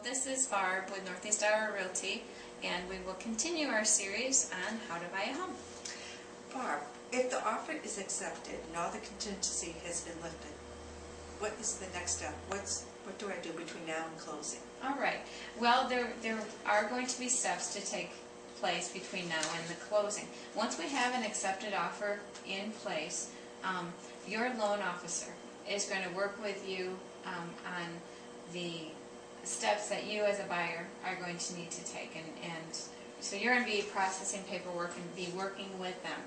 This is Barb with Northeast Iowa Realty, and we will continue our series on how to buy a home. Barb, if the offer is accepted and all the contingency has been lifted, what is the next step? What do I do between now and closing? All right. Well, there are going to be steps to take place between now and the closing. Once we have an accepted offer in place, your loan officer is going to work with you on the steps that you as a buyer are going to need to take, and so you're going to be processing paperwork and be working with them.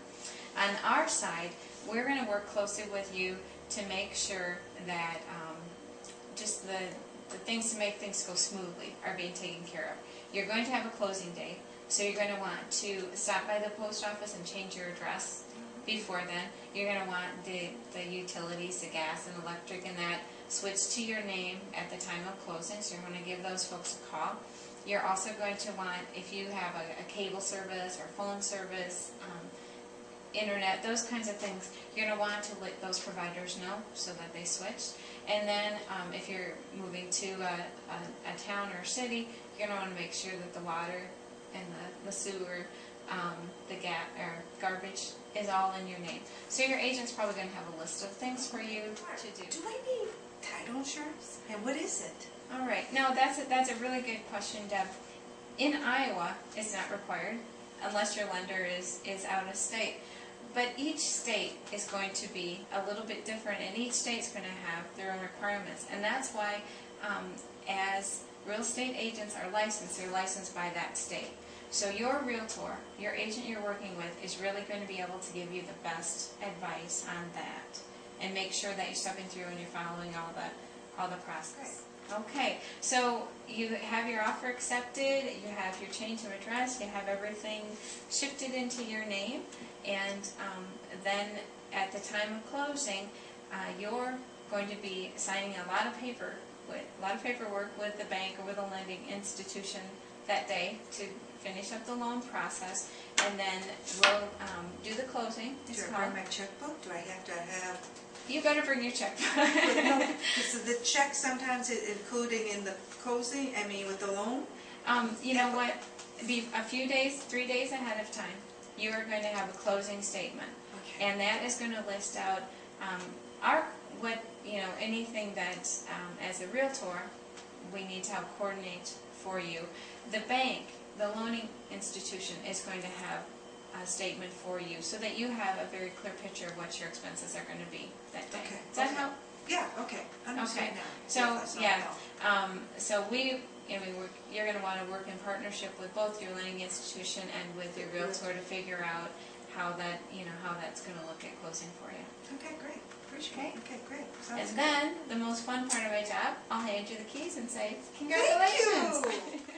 On our side, we're going to work closely with you to make sure that just the things to make things go smoothly are being taken care of. You're going to have a closing date, so you're going to want to stop by the post office and change your address before then. You're going to want the utilities, the gas and electric and that switched to your name at the time of closing, so you're going to give those folks a call. You're also going to want, if you have a cable service or phone service, internet, those kinds of things, you're going to want to let those providers know so that they switch. And then if you're moving to a town or city, you're going to want to make sure that the water and the sewer, the gas or garbage is all in your name. So your agent's probably going to have a list of things for you to do. Do I need title insurance? And what is it? All right. Now that's a really good question, Deb. In Iowa, it's not required unless your lender is out of state. But each state is going to be a little bit different, and each state's going to have their own requirements. And that's why, as real estate agents are licensed, they're licensed by that state. So your realtor, your agent you're working with, is really going to be able to give you the best advice on that, and make sure that you're stepping through and you're following all the process. Okay, so you have your offer accepted, you have your change of address, you have everything shifted into your name, and then at the time of closing, you're going to be signing a lot of paperwork with the bank or with a lending institution that day to finish up the loan process, and then we'll do the closing. Do I bring my checkbook? Do I have to have... You better bring your checkbook. No, because the check sometimes including in the closing, I mean with the loan? You know what? Be a few days, 3 days ahead of time, you are going to have a closing statement. Okay. And that is going to list out anything that as a realtor we need to help coordinate for you. The bank, the loaning institution, is going to have a statement for you so that you have a very clear picture of what your expenses are going to be that day. Okay. Does that help? Yeah. Okay. Understand now. So so you're going to want to work in partnership with both your lending institution and with your realtor to figure out how that's going to look at closing for you. Okay, great. Appreciate it. Okay, great. Sounds And then the most fun part of my job, I'll hand you the keys and say, congratulations. Thank you.